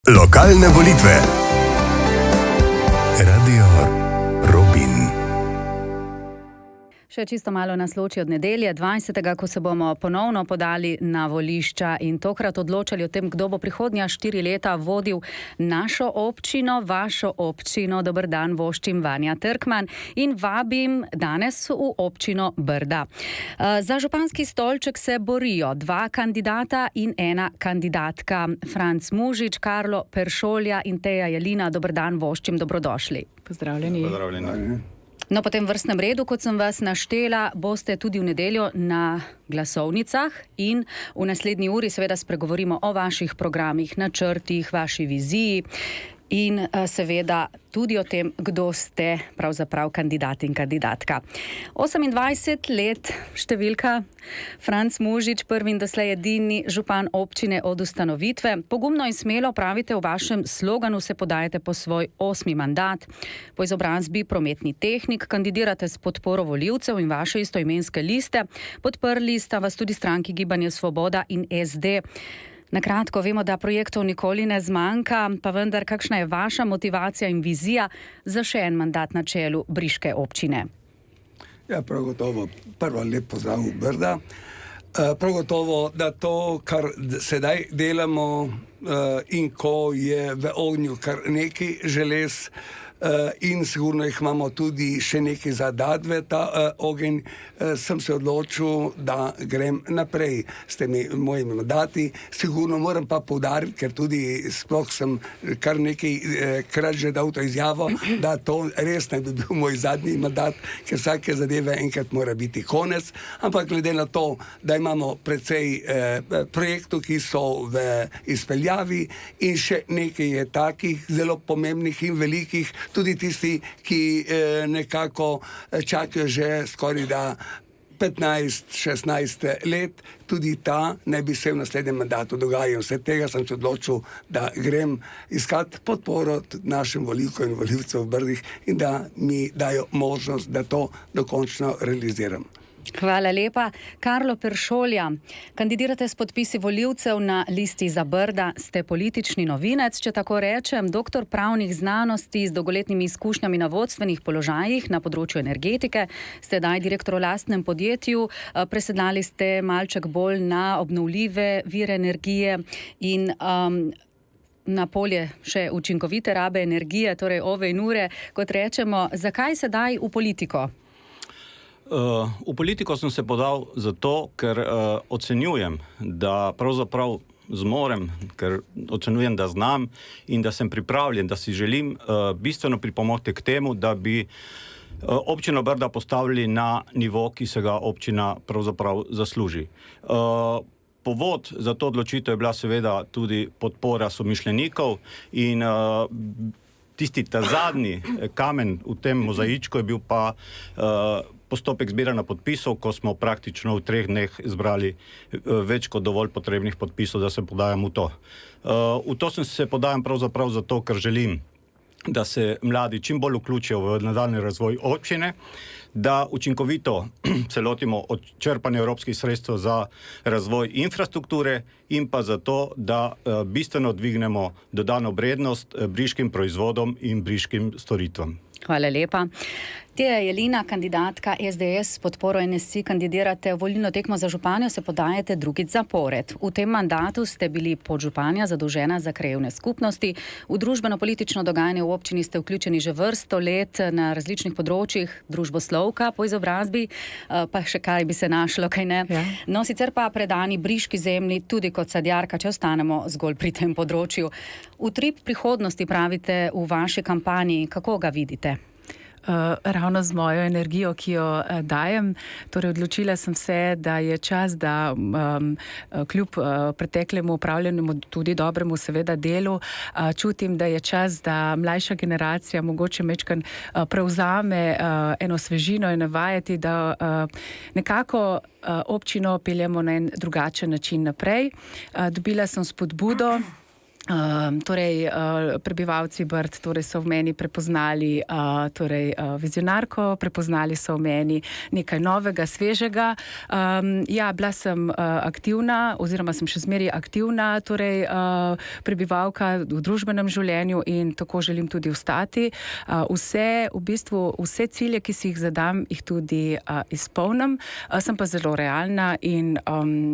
Lokalne volitve. Radio Robin. Še čisto malo nas loči od nedelje 20. ko se bomo ponovno podali na volišča in tokrat odločali o tem, kdo bo prihodnja 4 leta vodil našo občino, vašo občino. Dober dan, voščim Vanja Trkman in vabim danes v občino Brda. Za županski stolček se borijo 2 kandidata in 1 kandidatka. Franc Mužič, Karlo Peršolja in Teja Jelina. Dober dan, voščim, dobrodošli. Pozdravljeni. Pozdravljeni. No, po tem vrstnem redu, kot sem vas naštela, boste tudi v nedeljo na glasovnicah in v naslednji uri seveda spregovorimo o vaših programih, načrtih, vaši viziji in seveda tudi o tem, kdo ste pravzaprav kandidat in kandidatka. 28 let številka, Franc Mužič, prvi in doslej edini župan občine od ustanovitve. Pogumno in smelo pravite, v vašem sloganu se podajate po svoj 8. mandat. Po izobrazbi prometni tehnik, kandidirate s podporo volivcev in vaše istoimenske liste. Podprli sta vas tudi stranki Gibanje Svoboda in SD. Na kratko, vemo, da projektov nikoli ne zmanjka, pa vendar, kakšna je vaša motivacija in vizija za še en mandat na čelu briške občine? Ja, prav gotovo. Prvo lep pozdrav v Brda. Prav gotovo, da to, kar sedaj delamo in ko je v ognju kar nekaj želez in sigurno jih imamo tudi še nekaj zadat v ta ogenj, sem se odločil, da grem naprej s temi mojimi mandati. Sigurno moram pa poudariti, ker tudi sploh sem kar nekaj krat že dal to izjavo, da to res ne bi bil moj zadnji mandat, ker vsake zadeve enkrat mora biti konec, ampak glede na to, da imamo precej projektov, ki so v izpeljavi in še nekaj je takih zelo pomembnih in velikih, tudi tisti, ki nekako čakajo že skoraj da 15-16 let, tudi ta ne bi se v naslednjem mandatu dogajal. Vse tega sem se odločil, da grem iskat podporo našim volivkam in volivcem v Brdih in da mi dajo možnost, da to dokončno realiziram. Hvala lepa. Karlo Peršolja, kandidirate s podpisi volivcev na listi za Brda, ste politični novinec, če tako rečem, doktor pravnih znanosti z dolgoletnimi izkušnjami na vodstvenih položajih na področju energetike, ste daj direktor v lastnem podjetju, presedlali ste malček bolj na obnovljive vire energije in na polje še učinkovite rabe energije, torej ove in ure, kot rečemo. Zakaj sedaj v politiko? V politiko sem se podal zato, ker ocenjujem, da pravzaprav zmorem, ker ocenjujem, da znam in da sem pripravljen, da si želim bistveno pripomogti k temu, da bi občino Brda postavili na nivo, ki se ga občina pravzaprav zasluži. Povod za to odločitev je bila seveda tudi podpora somišljenikov in tisti ta zadnji kamen v tem mozaičku je bil pa postopek zbiranja podpisov, ko smo praktično v 3 dneh zbrali več kot dovolj potrebnih podpisov, da se podajam v to. V to se podajam pravzaprav zato, ker želim, da se mladi čim bolj vključijo v nadaljnji razvoj občine, da učinkovito se lotimo od črpanja evropskih sredstev za razvoj infrastrukture in pa zato, da bistveno dvignemo dodano vrednost briškim proizvodom in briškim storitvam. Hvala lepa. Teja Jelina, kandidatka SDS s podporo NSI, kandidirate v volilno tekmo za županjo, se podajate drugič zapored. V tem mandatu ste bili podžupanja zadolžena za krajevne skupnosti. V družbeno-politično dogajanje v občini ste vključeni že vrsto let na različnih področjih, družboslovka po izobrazbi, pa še kaj bi se našlo, kaj ne. Ja. No, sicer pa predani briški zemlji, tudi kot sadjarka, če ostanemo zgolj pri tem področju. Utrip prihodnosti pravite v vaši kampanji, kako ga vidite? Ravno z mojo energijo, ki jo dajem. Torej, odločila sem se, da je čas, da kljub preteklemu upravljenemu, tudi dobremu seveda delu, čutim, da je čas, da mlajša generacija mogoče majčkeno prevzame eno svežino in navajati, da nekako občino peljemo na en drugačen način naprej. Dobila sem spodbudo Prebivalci Brd so v meni prepoznali vizionarko, prepoznali so v meni nekaj novega, svežega. Bila sem aktivna, oziroma sem še zmeraj aktivna, prebivalka v družbenem življenju in tako želim tudi ostati. Vse cilje, ki si jih zadam, jih tudi izpolnim. Sem pa zelo realna in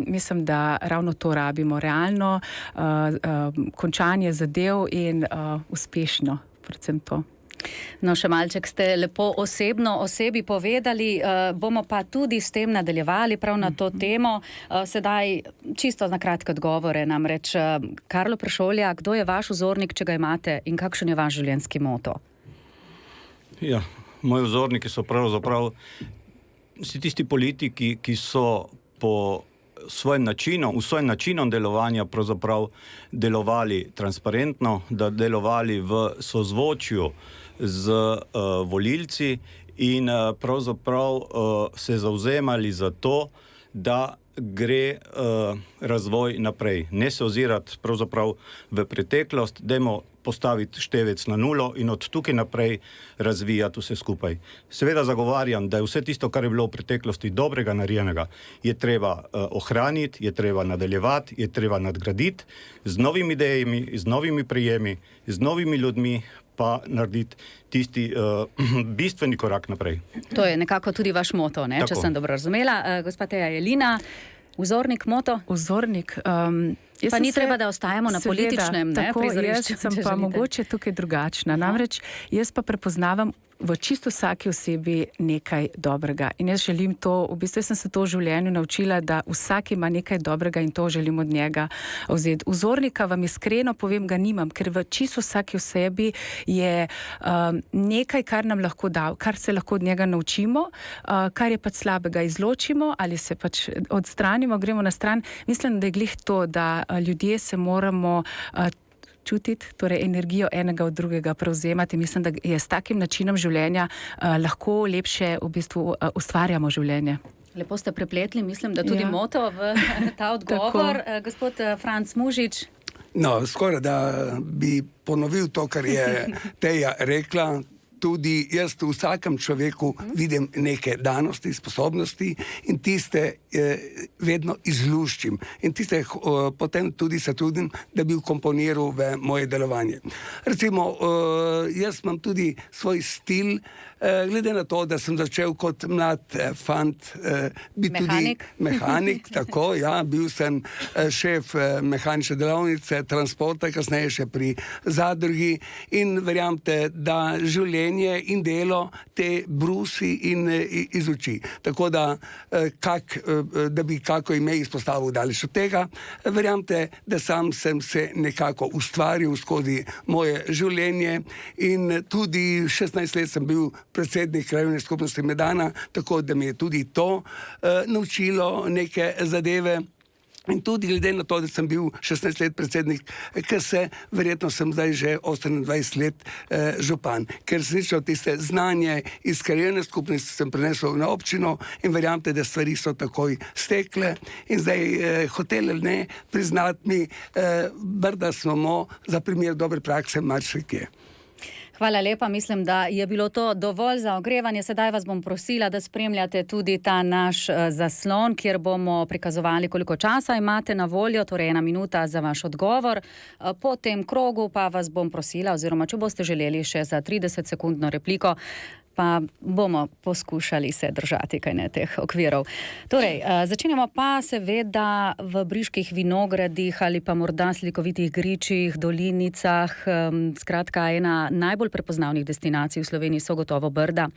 mislim, da ravno to rabimo, realno končanje zadev in uspešno, predvsem to. No, še malček ste lepo osebno o sebi povedali, bomo pa tudi s tem nadaljevali prav na to temo. Sedaj čisto na kratke odgovore, namreč Karlo Prešolja, kdo je vaš vzornik, če ga imate, in kakšen je vaš življenjski moto? Ja, moji vzorniki so pravzaprav vsi tisti politiki, ki so v svojim načinom delovanja pravzaprav delovali transparentno, da delovali v sozvočju z volilci in pravzaprav se zavzemali za to, da gre razvoj naprej. Ne se ozirati pravzaprav v preteklost, dajmo postaviti števec na nulo in od tukaj naprej razvijati vse skupaj. Seveda zagovarjam, da je vse tisto, kar je bilo v preteklosti dobrega narejenega, je treba ohraniti, je treba nadaljevati, je treba nadgraditi z novimi idejami, z novimi prijemi, z novimi ljudmi, pa narediti tisti bistveni korak naprej. To je nekako tudi vaš moto, ne? Če sem dobro razumela. Gospa Teja Jelina, vzornik, moto? Vzornik. Pa ni treba, da ostajamo na političnem prizorišču. Jaz sem pa mogoče tukaj drugačna. Namreč jaz pa prepoznavam v čisto vsaki osebi nekaj dobrega. In jaz želim to, v bistvu sem se to v življenju naučila, da vsak ima nekaj dobrega in to želim od njega vzeti. Vzornika vam iskreno povem, ga nimam, ker v čisto vsaki osebi je nekaj, kar nam lahko da, kar se lahko od njega naučimo, kar je pač slabega izločimo ali se pač odstranimo, gremo na stran. Mislim, da je glih to, da ljudje se moramo čutiti, torej energijo enega od drugega prevzemati. Mislim, da je s takim načinom življenja lahko lepše v bistvu ustvarjamo življenje. Lepo ste prepletli, mislim, da tudi moto v ta odgovor. Gospod Franc Mužič. No, skoraj da bi ponovil to, kar je Teja rekla. Tudi jaz v vsakem človeku vidim neke danosti, sposobnosti in tiste vedno izluščim. In tiste potem tudi se trudim, da bi vkomponiral v moje delovanje. Recimo, jaz imam tudi svoj stil, glede na to, da sem začel kot mlad fant biti tudi mehanik, tako, ja, bil sem šef mehanične delavnice, transporta, kasneje še pri zadrugi in verjamete, da življenje in delo te brusi in izuči. Tako da, da bi kako ime izpostavil daleč od tega, verjamete, da sam sem se nekako ustvaril skozi moje življenje in tudi 16 let sem bil predsednik krajevne skupnosti Medana, tako da mi je tudi to naučilo neke zadeve. In tudi glede na to, da sem bil 16 let predsednik KS, verjetno sem zdaj že 28 let župan. Ker resnično tiste znanje iz krajevne skupnosti sem prenesel na občino in verjamete, da stvari so takoj stekle. In zdaj hotel ali ne, priznati mi, Brda smo za primer dobre prakse marsikje. Hvala lepa, mislim, da je bilo to dovolj za ogrevanje. Sedaj vas bom prosila, da spremljate tudi ta naš zaslon, kjer bomo prikazovali, koliko časa imate na voljo, torej 1 minuta za vaš odgovor. Po tem krogu pa vas bom prosila, oziroma če boste želeli še za 30-sekundno repliko, pa bomo poskušali se držati teh okvirov. Torej, začenjamo pa seveda v Briških vinogradih ali pa morda slikovitih gričih, dolinicah. Skratka, ena najbolj prepoznavnih destinacij v Sloveniji so gotovo Brda.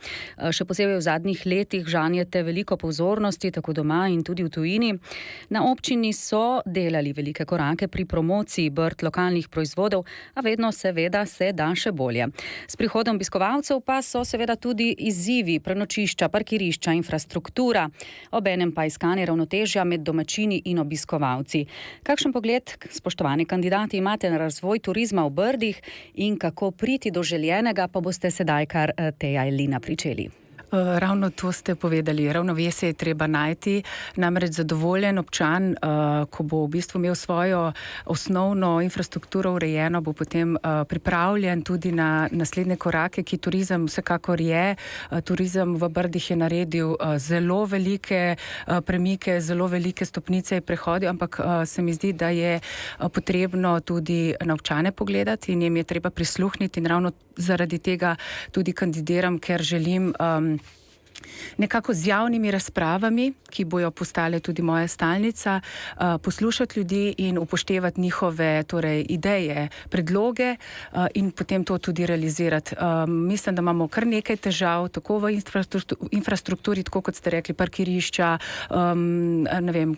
Še posebej v zadnjih letih žanjete veliko pozornosti, tako doma in tudi v tujini. Na občini so delali velike korake pri promociji Brd, lokalnih proizvodov, a vedno seveda se da še bolje. S prihodom obiskovalcev pa so seveda tudi izzivi, prenočišča, parkirišča, infrastruktura, obenem pa iskanje ravnotežja med domačini in obiskovalci. Kakšen pogled, spoštovani kandidati, imate na razvoj turizma v Brdih in kako priti do željenega, pa boste sedaj kar Teja Jelina pričeli. Ravno to ste povedali, ravnovesje je treba najti, namreč zadovoljen občan, ko bo v bistvu imel svojo osnovno infrastrukturo urejeno, bo potem pripravljen tudi na naslednje korake, ki turizem vsekakor je. Turizem v Brdih je naredil zelo velike premike, zelo velike stopnice je prehodil, ampak se mi zdi, da je potrebno tudi na občane pogledati in jim je treba prisluhniti in ravno zaradi tega tudi kandidiram, ker želim nekako z javnimi razpravami, ki bojo postale tudi moja stalnica, poslušati ljudi in upoštevati njihove ideje, predloge in potem to tudi realizirati. Mislim, da imamo kar nekaj težav, tako v infrastrukturi, tako kot ste rekli, parkirišča,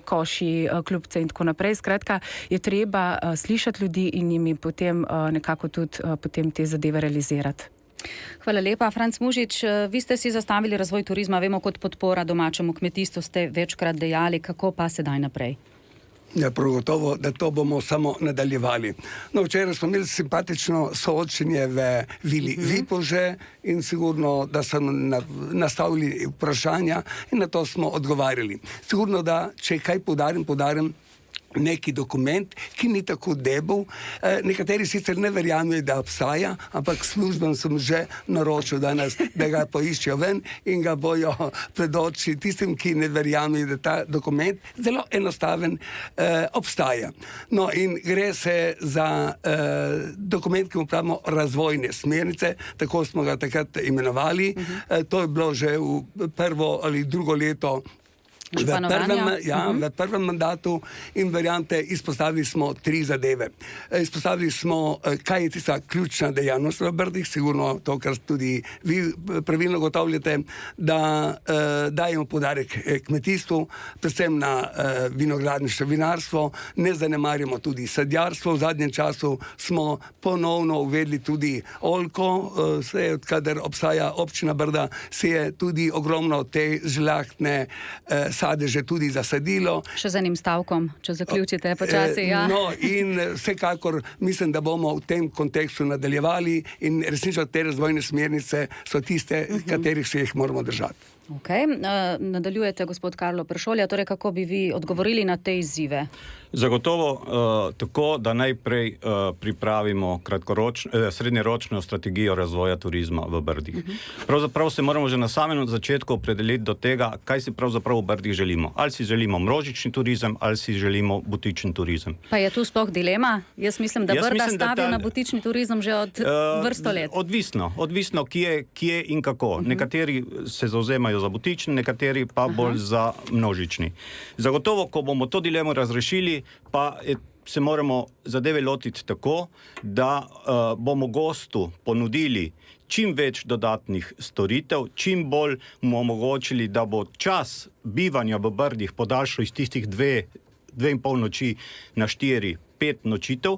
koši, klubce in tako naprej. Skratka, je treba slišati ljudi in jim potem nekako tudi potem te zadeve realizirati. Hvala lepa. Franc Mužič, vi ste si zastavili razvoj turizma, vemo, kot podpora domačemu kmetijstvu ste večkrat dejali, kako pa sedaj naprej? Ja, prav gotovo, da to bomo samo nadaljevali. No, včeraj smo imeli simpatično soočenje v Vili Vipože in sigurno, da so nastavili vprašanja in na to smo odgovarjali. Sigurno, da če kaj podarim neki dokument, ki ni tako debel. Nekateri sicer ne verjamejo, da obstaja, ampak službam sem že naročil danes, da ga poiščejo ven in ga bojo predoči tistim, ki ne verjamejo, da ta dokument zelo enostaven obstaja. No in gre se za dokument, ki mu pravimo razvojne smernice, tako smo ga takrat imenovali. To je bilo že v prvo ali drugo leto v prvem mandatu in verjamete, izpostavili smo 3 zadeve. Izpostavili smo, kaj je tista ključna dejavnost v Brdih, sigurno to, kar tudi vi pravilno gotovljate, da dajemo poudarek kmetijstvu, predvsem na vinogradništvo, vinarstvo, ne zanemarjamo tudi sadjarstvo. V zadnjem času smo ponovno uvedli tudi oljko, odkadar obstaja občina Brda, se je tudi ogromno te žlahtne sadeže tudi zasadilo. Še z enim stavkom, če zaključite počasi. No, in vsekakor mislim, da bomo v tem kontekstu nadaljevali in resnično te razvojne smernice so tiste, katerih se jih moramo držati. Nadaljujete, gospod Karlo Peršolja, torej kako bi vi odgovorili na te izzive? Zagotovo tako, da najprej pripravimo srednjeročno strategijo razvoja turizma v Brdih. Pravzaprav se moramo že na samem začetku opredeliti do tega, kaj si pravzaprav v Brdih želimo. Ali si želimo množični turizem, ali si želimo butični turizem. Pa je tu sploh dilema? Jaz mislim, da Brda stavijo na butični turizem že od vrsto let. Odvisno kje in kako. Nekateri se zauzemajo za butični, nekateri pa bolj za množični. Zagotovo, ko bomo to dilemo razrešili, pa se moramo zadeve lotiti tako, da bomo gostu ponudili čim več dodatnih storitev, čim bolj mu omogočili, da bo čas bivanja v Brdih podaljšal iz tistih 2,5 noči na 4-5 nočitev.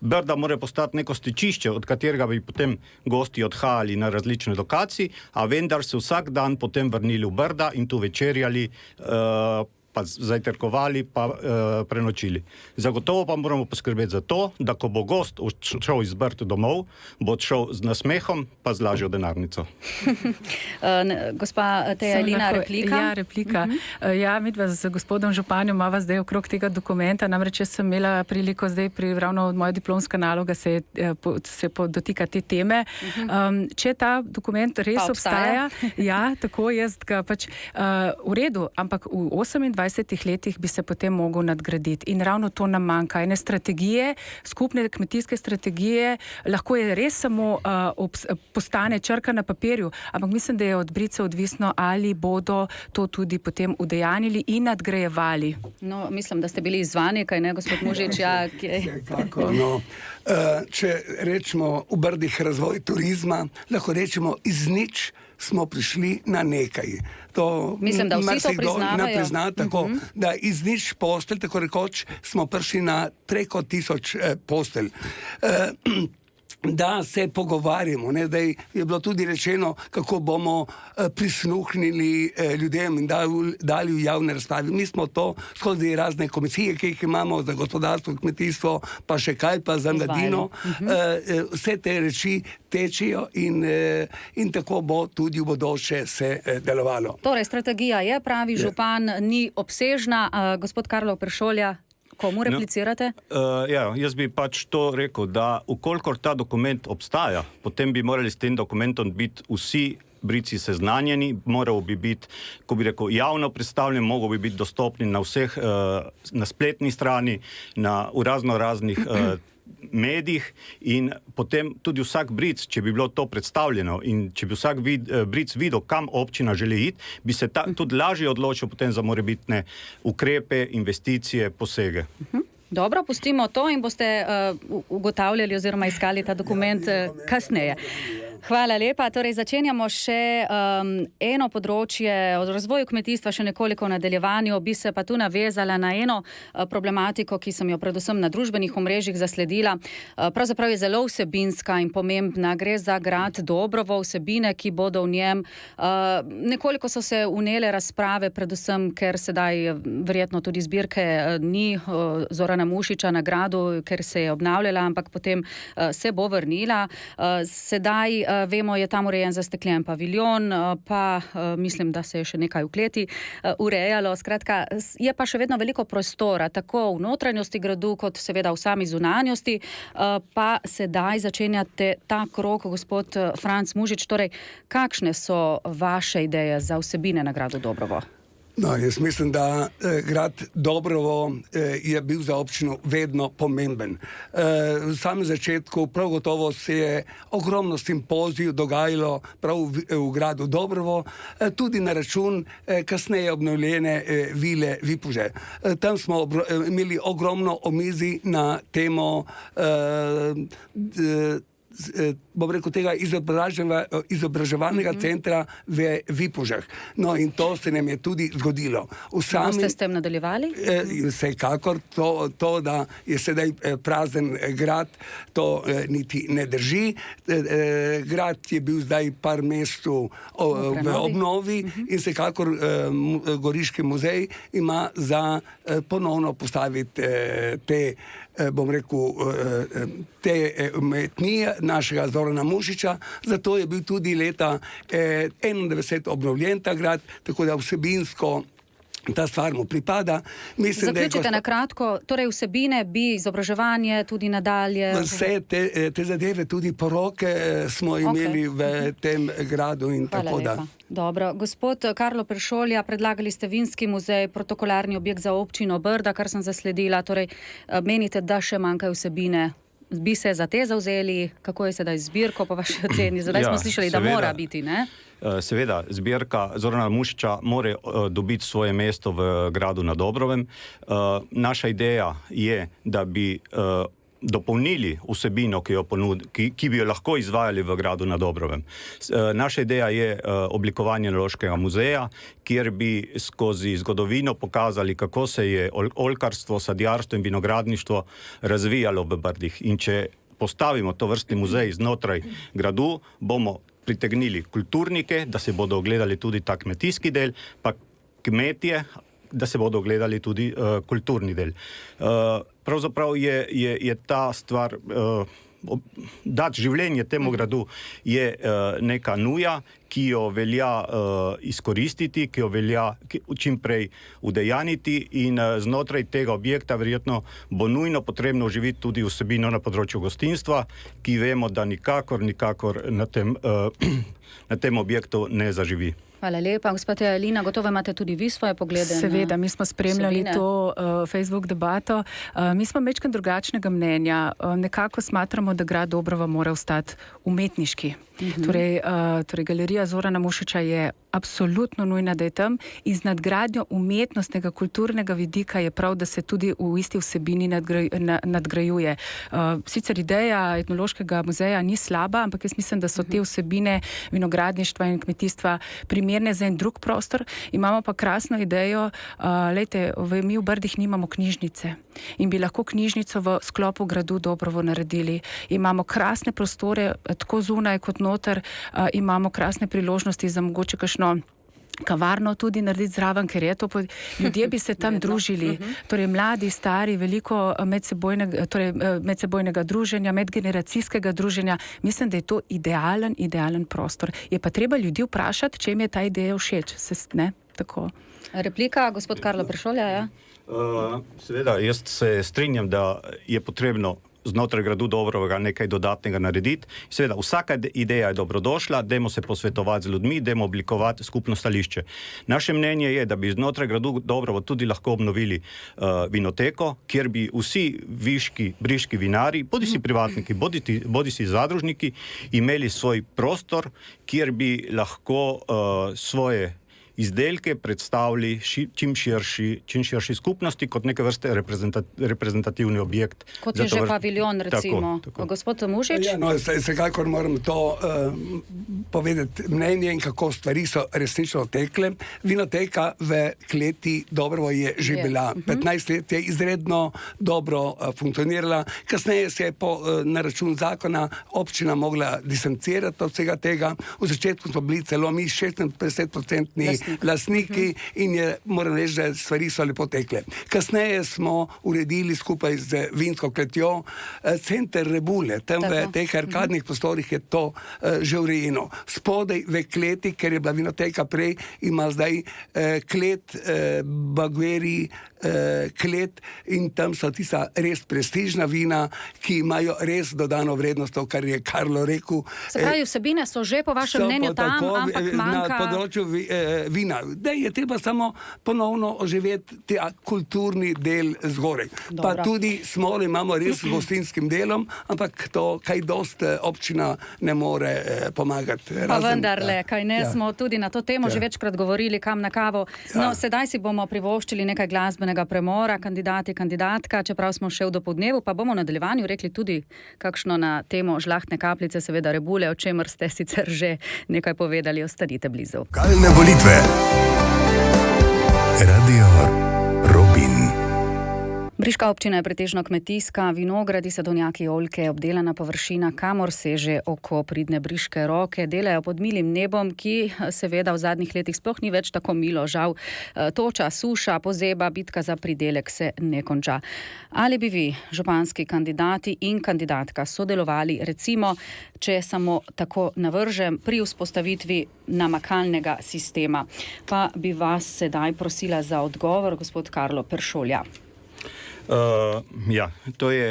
Brda mora postati neko stičišče, od katerega bi potem gosti odhajali na različne lokacije, a vendar se vsak dan potem vrnili v Brda in tu večerjali, pa zajtrkovali, pa prenočili. Zagotovo pa moramo poskrbeti za to, da ko bo gost šel iz Brd domov, bo šel z nasmehom, pa z lažjo denarnico. Gospa Teja Elina, replika? Ja, replika. Midva z gospodom županjem imava zdaj okrog tega dokumenta, namreč jaz sem imela priliko zdaj ravno moja diplomska naloga se dotika te teme. Če ta dokument res obstaja, tako jaz ga pač v redu, ampak v 28 letih bi se potem mogel nadgraditi. In ravno to nam manjka. Ene strategije, skupne kmetijske strategije, lahko je res samo postane črka na papirju, ampak mislim, da je od Brice odvisno, ali bodo to tudi potem udejanili in nadgrajevali. No, mislim, da ste bili izzvani, kaj ne, gospod Mužič? Če rečemo v Brdih razvoj turizma, lahko rečemo iz nič smo prišli na nekaj. To mislim, da vsi to priznavajo. Tako, da iz nič postelj, tako rekoč, smo prišli na preko 1000 postelj. da se pogovarjamo. Ne? Zdaj je bilo tudi rečeno, kako bomo prisluhnili ljudem in dali v javne razprave. Mi smo to skozi razne komisije, ki jih imamo za gospodarstvo, kmetijstvo, pa še kaj, pa za mladino. Vse te reči tečejo in tako bo tudi v bodoče se delovalo. Torej, strategija je, pravi župan, ni obsežna. Gospod Karlo Peršolja, komu replicirate? Jaz bi pač to rekel, da ukolikor ta dokument obstaja, potem bi morali s tem dokumentom biti vsi Brici seznanjeni, moral bi biti, ko bi rekel, javno predstavljen, mogel bi biti dostopni na vseh, na spletni strani, v raznih medijih in potem tudi vsak Bric, če bi bilo to predstavljeno in če bi vsak Bric videl, kam občina želi iti, bi se tudi lažje odločil potem za morebitne ukrepe, investicije, posege. Dobro, pustimo to in boste ugotavljali oziroma iskali ta dokument kasneje. Hvala lepa. Torej, začenjamo še eno področje od razvoju kmetijstva, še nekoliko v nadaljevanju. Bi se pa tu navezala na eno problematiko, ki sem jo predvsem na družbenih omrežjih zasledila. Pravzaprav je zelo vsebinska in pomembna. Gre za grad Dobrovo, vsebine, ki bodo v njem. Nekoliko so se vnele razprave, predvsem, ker sedaj verjetno tudi zbirke ni Zorana Mušiča na gradu, ker se je obnavljala, ampak potem se bo vrnila. Sedaj vemo, je tam urejen zastekljen paviljon, pa mislim, da se je še nekaj v kleti urejalo. Skratka, je pa še vedno veliko prostora, tako v notranjosti gradu, kot seveda v sami zunanjosti. Pa sedaj začenjate ta krog, gospod Franc Mužič. Torej, kakšne so vaše ideje za vsebine na gradu Dobrovo? No, jaz mislim, da grad Dobrovo je bil za občino vedno pomemben. V samem začetku prav gotovo se je ogromno simpozij dogajalo prav v gradu Dobrovo, tudi na račun kasneje obnovljene vile Vipuže. Tam smo imeli ogromno omizij na temo bom rekel, tega izobraževalnega centra v Vipužah. No, in to se nam je tudi zgodilo. Ste s tem nadaljevali? Vsekakor to, da je sedaj prazen grad, to niti ne drži. Grad je bil zdaj par mesecev v obnovi in vsekakor Goriški muzej ima za ponovno postaviti te, bom rekel, te umetnije našega Zorana Mušiča, zato je bil tudi leta 1991 obnovljen ta grad, tako da vsebinsko ta stvar mu pripada. Zaključite na kratko, torej vsebine bi izobraževanje tudi nadalje. Vse te zadeve, tudi poroke smo imeli v tem gradu in tako da. Dobro. Gospod Karlo Peršolja, predlagali ste vinski muzej, protokolarni objekt za občino Brda, kar sem zasledila. Torej, menite, da še manjkajo vsebine? Bi se za te zavzeli? Kako je sedaj zbirko po vaši oceni? Zdaj smo slišali, da mora biti, ne? Seveda, zbirka Zorana Mušiča mora dobiti svoje mesto v gradu na Dobrovem. Naša ideja je, da bi dopolnili vsebino, ki bi jo lahko izvajali v gradu na Dobrovem. Naša ideja je oblikovanje Loškega muzeja, kjer bi skozi zgodovino pokazali, kako se je oljkarstvo, sadjarstvo in vinogradništvo razvijalo v Brdih. In če postavimo to vrstni muzej znotraj gradu, bomo pritegnili kulturnike, da se bodo ogledali tudi ta kmetijski del, pa kmetje, da se bodo ogledali tudi kulturni del. Pravzaprav je ta stvar, dati življenje temu gradu je neka nuja, ki jo velja izkoristiti, ki jo velja čim prej udejaniti in znotraj tega objekta verjetno bo nujno potrebno oživiti tudi vsebino na področju gostinstva, ki vemo, da nikakor na tem objektu ne zaživi. Hvala lepa. Gospod Lina, gotovo imate tudi vi svoje poglede. Seveda, mi smo spremljali to Facebook debato. Mi smo majčkeno drugačnega mnenja. Nekako smatramo, da grad Dobrova mora ostati umetniški. Torej, galerija Zorana Mušiča je absolutno nujna, da je tam in z nadgradnjo umetnostnega, kulturnega vidika je prav, da se tudi v isti vsebini nadgrajuje. Sicer ideja etnološkega muzeja ni slaba, ampak jaz mislim, da so te vsebine vinogradništva in kmetijstva primerno primerne za en drug prostor. Imamo pa krasno idejo, mi v Brdih nimamo knjižnice in bi lahko knjižnico v sklopu gradu Dobrovo naredili. Imamo krasne prostore, tako zunaj kot noter, imamo krasne priložnosti za mogoče kakšno kavarno tudi narediti zraven, ker je to, ljudje bi se tam družili, torej mladi, stari, veliko medsebojnega druženja, medgeneracijskega druženja. Mislim, da je to idealen prostor. Je pa treba ljudi vprašati, če jim je ta ideja všeč. Tako. Replika, gospod Karlo Peršolja, ja? Seveda, jaz se strinjam, da je potrebno znotraj gradu Dobrovega nekaj dodatnega narediti. Seveda, vsaka ideja je dobrodošla, dajmo se posvetovati z ljudmi, dajmo oblikovati skupno stališče. Naše mnenje je, da bi znotraj gradu Dobrovo tudi lahko obnovili vinoteko, kjer bi vsi briški vinari, bodisi privatniki, bodisi zadružniki, imeli svoj prostor, kjer bi lahko svoje izdelke predstavili čim širši skupnosti kot neke vrste reprezentativni objekt. Kot je že paviljon, recimo. Tako. Gospod Mušič? Ja, vsekakor moram to povedati mnenje in kako stvari so resnično tekle. Vinoteka v kleti Dobrovo je že bila 15 let, je izredno dobro funkcionirala. Kasneje se je na račun zakona občina mogla distancirati od vsega tega. V začetku smo bili celo mi 60% lastniki in moram reči, da stvari so lepo tekle. Kasneje smo uredili skupaj z vinsko kletjo center Rebule. Tam v teh arkadnih prostorih je to že urejeno. Spodaj v kleti, ker je bila vinoteka prej, ima zdaj klet Bagueri, klet in tam so tista res prestižna vina, ki imajo res dodano vrednost, to, kar je Karlo rekel. Se pravi, vsebine so že po vašem mnenju tam, ampak manjka... Na področju vina. Dej je treba samo ponovno oživeti ta kulturni del zgoraj. Pa tudi smolo imamo res z gostinskim delom, ampak to kaj dost občina ne more pomagati. Pa vendarle, kaj ne, smo tudi na to temo že večkrat govorili, kam na kavo. No, sedaj si bomo privoščili nekaj glasbenega premora, kandidati, kandidatka, čeprav smo še v dopodnevu, pa bomo v nadaljevanju rekli tudi kakšno na temo žlahtne kapljice, seveda Rebule, o čemer ste sicer že nekaj povedali, ostanite blizu. Lokalne volitve. Radio Robin. Briška občina je pretežno kmetijska, vinogradi, sadovnjaki, oljke, obdelana površina, kamor seže oko pridne briške roke, delajo pod milim nebom, ki seveda v zadnjih letih sploh ni več tako milo, žal. Toča, suša, pozeba, bitka za pridelek se ne konča. Ali bi vi, županski kandidati in kandidatka, sodelovali, recimo, če samo tako navržem, pri vzpostavitvi namakalnega sistema? Pa bi vas sedaj prosila za odgovor, gospod Karlo Peršolja. To je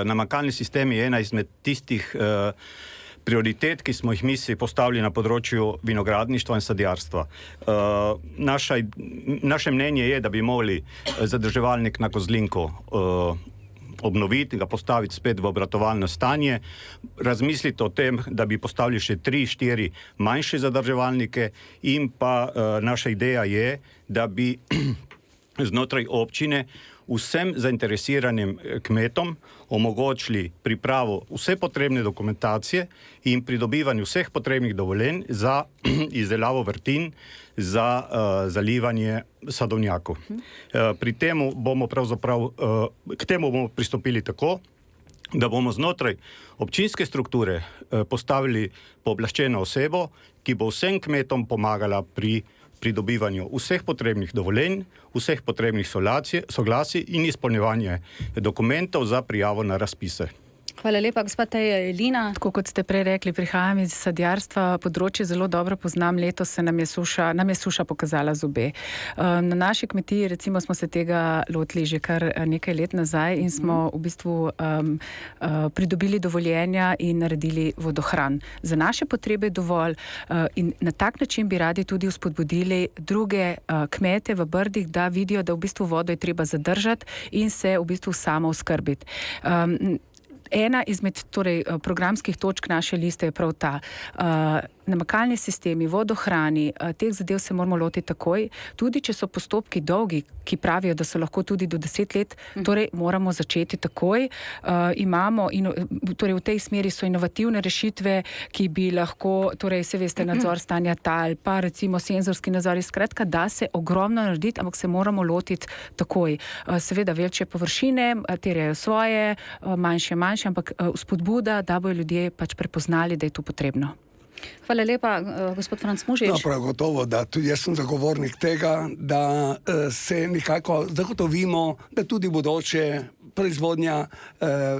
namakalni sistem je ena izmed tistih prioritet, ki smo jih mi si postavili na področju vinogradništva in sadjarstva. Naše mnenje je, da bi mogli zadrževalnik na Kozlinku obnoviti, ga postaviti spet v obratovalno stanje, razmisliti o tem, da bi postavili še 3-4 manjše zadrževalnike in pa naša ideja je, da bi znotraj občine vsem zainteresiranim kmetom omogočili pripravo vse potrebne dokumentacije in pridobivanje vseh potrebnih dovoljenj za izdelavo vrtin za zalivanje sadovnjakov. Pri temu bomo k temu bomo pristopili tako, da bomo znotraj občinske strukture postavili pooblaščeno osebo, ki bo vsem kmetom pomagala pri pridobivanju vseh potrebnih dovoljenj, vseh potrebnih soglasij in izpolnjevanje dokumentov za prijavo na razpise. Hvala lepa, gospod Elina. Tako kot ste prej rekli, prihajam iz sadjarstva, področje zelo dobro poznam, letos se nam je suša pokazala zobe. Na naši kmetiji, recimo, smo se tega lotili že kar nekaj let nazaj in smo v bistvu pridobili dovoljenja in naredili vodohran. Za naše potrebe dovolj in na tak način bi radi tudi vzpodbudili druge kmete v Brdih, da vidijo, da v bistvu vodo je treba zadržati in se v bistvu samo oskrbiti. Ena izmed programskih točk naše liste je prav ta. namakalni sistemi, vodohrani, teh zadev se moramo lotiti takoj, tudi če so postopki dolgi, ki pravijo, da so lahko tudi do 10 let, torej moramo začeti takoj. Torej v tej smeri so inovativne rešitve, ki bi lahko, torej se veste, nadzor stanja tal, pa recimo senzorski nadzor, skratka, da se ogromno narediti, ampak se moramo lotiti takoj. Seveda večje površine terjajo svoje, manjše, ampak spodbuda, da bojo ljudje pač prepoznali, da je to potrebno. Hvala lepa, gospod Franc Mužič. No, prav gotovo, da tudi jaz sem zagovornik tega, da se nekako zagotovimo, da tudi bodoče proizvodnja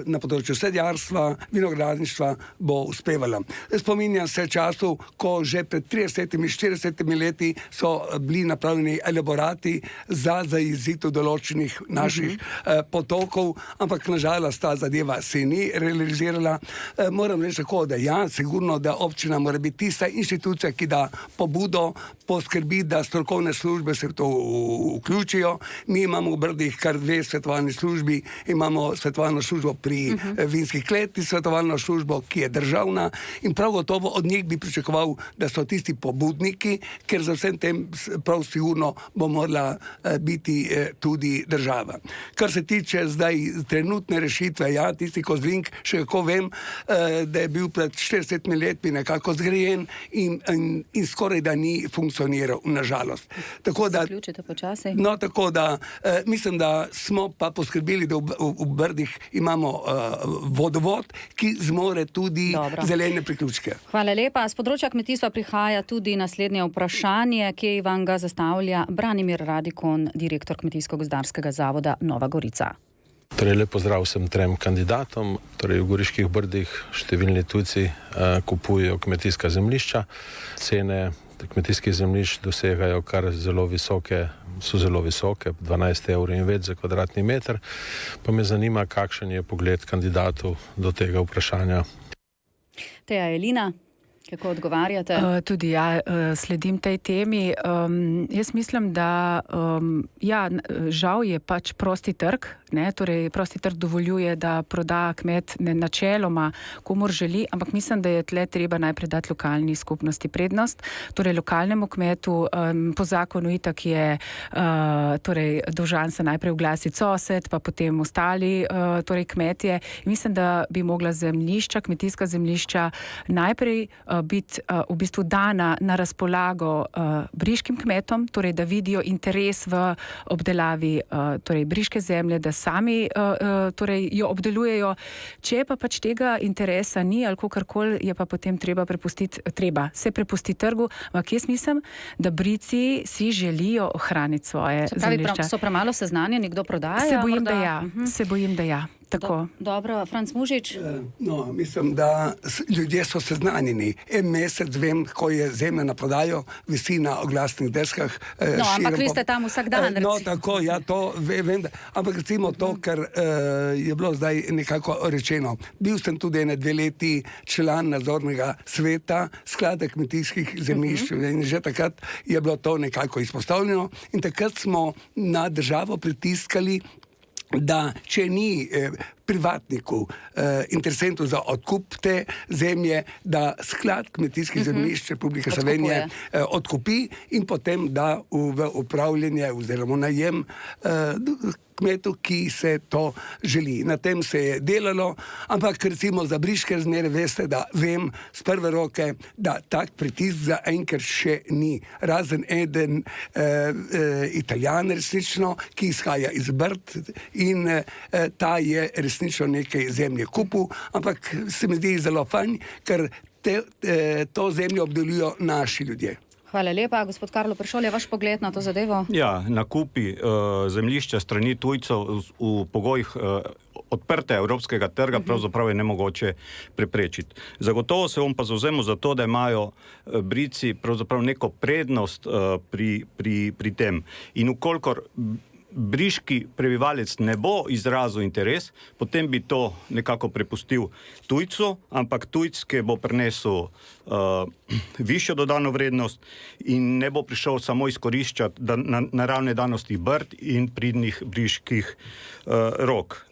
na področju sadjarstva, vinogradništva bo uspevala. Spominjam se času, ko že pred 30-40 leti so bili napravljeni elaborati za zajezitev določenih naših potokov, ampak nažalost ta zadeva se ni realizirala. Moram reči tako, da ja, sigurno, da občina mora biti tista inštitucija, ki da pobudo, poskrbi, da strokovne službe se v to vključijo. Mi imamo v Brdih kar 2 svetovalni službi, imamo svetovalno službo pri vinskih kleti, svetovalno službo, ki je državna, in prav gotovo od njih bi pričakoval, da so tisti pobudniki, ker za vsem tem prav sigurno bo morala biti tudi država. Kar se tiče zdaj trenutne rešitve, ja, tisti Kozlink, še kako vem, da je bil pred 40 letmi nekako zgrajen in skoraj da ni funkcioniral, nažalost. Tako da, zaključite počasi. No, tako da mislim, da smo pa poskrbeli, da v Brdih imamo vodovod, ki zmore tudi zelene priključke. Hvala lepa. Z področja kmetijstva prihaja tudi naslednje vprašanje, ki vam ga zastavlja Branimir Radikon, direktor Kmetijsko-gozdarskega zavoda Nova Gorica. Torej, lep pozdrav vsem 3 kandidatom. Torej, v Goriških Brdih številni tujci kupujejo kmetijska zemljišča. Cene kmetijskih zemljišč dosegajo kar zelo visoke, 12 evrov in več za kvadratni meter. Pa me zanima, kakšen je pogled kandidatov do tega vprašanja. Teja Elina, kako odgovarjate? Tudi ja, sledim tej temi. Jaz mislim, da žal je pač prosti trg, torej prosti trg dovoljuje, da proda kmet načeloma, komur želi, ampak mislim, da je tle treba najprej dati lokalni skupnosti prednost. Torej lokalnemu kmetu po zakonu itak je torej dolžan se najprej oglasiti sosed, pa potem ostali torej kmetje. Mislim, da bi mogla zemljišča, kmetijska zemljišča najprej biti v bistvu dana na razpolago briškim kmetom, torej da vidijo interes v obdelavi torej briške zemlje, da sami torej jo obdelujejo. Če pa pač tega interesa ni ali kakorkoli, je pa potem treba se prepustiti trgu. Ampak jaz mislim, da Brici si želijo ohraniti svoje zemljišča. So premalo seznanjeni, kdo prodaja? Se bojim, da ja. Tako. Dobro, Franc Mužič? No, mislim, da ljudje so seznanjeni. En mesec vem, ko je zemlja na prodajo, visi na oglasnih deskah. Ampak vi ste tam vsak dan. No, tako, ja, to vem. Ampak recimo to, kar je bilo zdaj nekako rečeno. Bil sem tudi 2 leti član nadzornega sveta Sklada kmetijskih zemljišč in že takrat je bilo to nekako izpostavljeno in takrat smo na državo pritiskali, da če ni privatniku, interesentu za odkup te zemlje, da Sklad kmetijskih zemljišč Republike Slovenije odkupi in potem da v upravljanje oziroma najem kmetu, ki se to želi. Na tem se je delalo, ampak recimo za briške razmere veste, da vem z prve roke, da tak pritisk za enkrat še ni. Razen eden Italijan resnično, ki izhaja iz Brd in ta je resnično nekaj zemlje kupil, ampak se mi zdi zelo fajn, ker to zemljo obdelujo naši ljudje. Hvala lepa. Gospod Karlo Peršolj, je vaš pogled na to zadevo? Ja, nakupi zemljišča strani tujcev v pogojih odprte evropskega trga pravzaprav je nemogoče preprečiti. Zagotovo se bom pa zavzemal za to, da imajo Brici pravzaprav neko prednost pri tem. In ukolikor briški prebivalec ne bo izrazil interes, potem bi to nekako prepustil tujcu, ampak tujc, ki bo prinesel višjo dodano vrednost in ne bo prišel samo izkoriščati naravne danosti Brd in pridnih briških rok.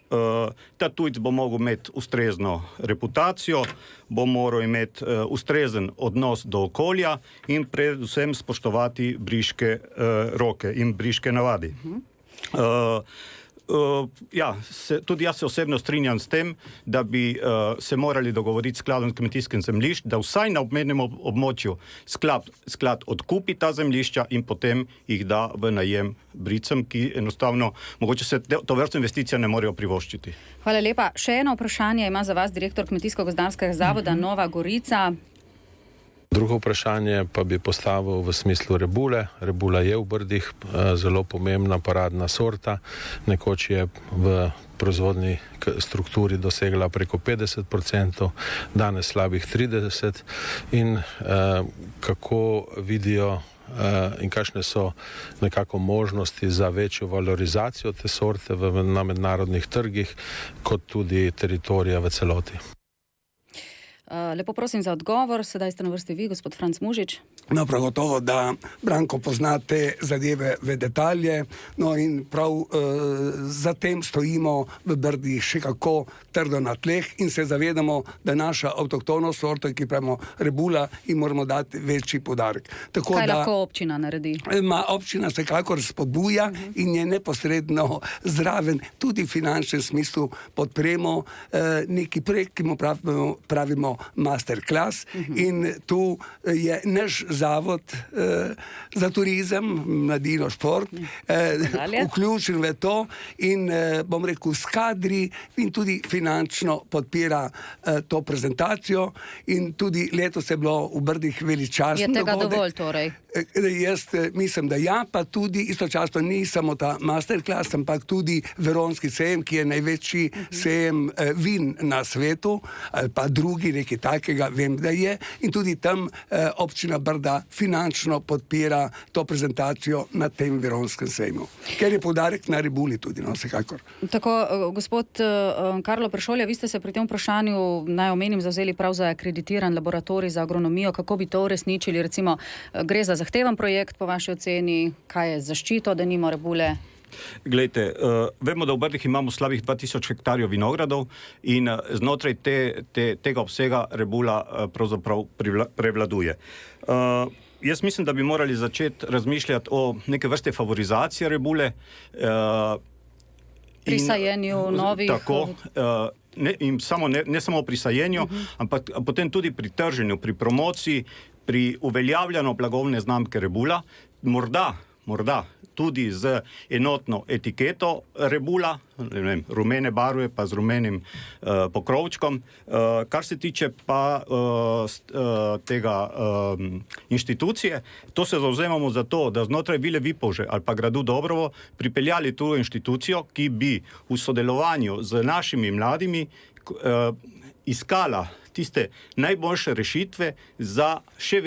Ta tujec bo mogel imeti ustrezno reputacijo, bo moral imeti ustrezen odnos do okolja in predvsem spoštovati briške roke in briške navadi. Tudi jaz se osebno strinjam s tem, da bi se morali dogovoriti s skladom kmetijskih zemljišč, da vsaj na obmejnem območju sklad odkupi ta zemljišča in potem jih da v najem bricem, ki enostavno mogoče se tovrstne investicije ne morejo privoščiti. Hvala lepa. Še eno vprašanje ima za vas direktor Kmetijsko-gozdarskega zavoda Nova Gorica. Drugo vprašanje pa bi postavil v smislu rebule. Rebula je v Brdih zelo pomembna paradna sorta. Nekoč je v proizvodni strukturi dosegla preko 50%, danes slabih 30%. In kako vidijo in kakšne so nekako možnosti za večjo valorizacijo te sorte na mednarodnih trgih, kot tudi teritorija v celoti. Lepo prosim za odgovor. Sedaj ste na vrsti vi, gospod Franc Mužič. No, prav gotovo, da Branko pozna te zadeve v detalje, no in prav za tem stojimo v Brdih še kako trdo na tleh in se zavedamo, da naša avtohtona sorta, ki pravimo rebula, in moramo dati večji poudarek. Kaj lahko občina naredi? Občina se kakor spodbuja in je neposredno zraven, tudi v finančnem smislu podpremo neki projekt, ki mu pravimo masterclass, in tu je naš zavod za turizem, mladino, šport vključen v to in bom rekel s kadri in tudi finančno podpira to prezentacijo in tudi letos je bilo v Brdih veličastno. Je tega dovolj torej? Jaz mislim, da ja, pa tudi istočasno ni samo ta masterclass, ampak tudi Veronski sejem, ki je največji sejem vin na svetu, ali pa drugi, nekaj takega, vem, da je, in tudi tam občina Brda finančno podpira to prezentacijo na tem Veronskem sejmu. Ker je poudarek na rebuli tudi, no, vsekakor. Tako, gospod Karlo Prešolja, vi ste se pri tem vprašanju, naj omenim, zavzeli prav za akreditiran laboratorij za agronomijo. Kako bi to uresničili? Recimo, gre za zahteven projekt po vaši oceni, kaj je zaščito, da nima rebule? Glejte, vemo, da v Brdih imamo slabih 2000 hektarjev vinogradov in znotraj tega obsega rebula pravzaprav prevladuje. Jaz mislim, da bi morali začeti razmišljati o neke vrste favorizacije rebule. Pri sajenju novih... Tako, ne samo pri sajenju, ampak potem tudi pri trženju, pri promociji, pri uveljavljanju blagovne znamke rebula, morda tudi z enotno etiketo rebula, rumene barve pa z rumenim pokrovčkom. Kar se tiče pa tega inštitucije, to se zavzemamo za to, da znotraj Vile Vipavže ali pa gradu Dobrovo pripeljali tu inštitucijo, ki bi v sodelovanju z našimi mladimi iskala tiste najboljše rešitve za še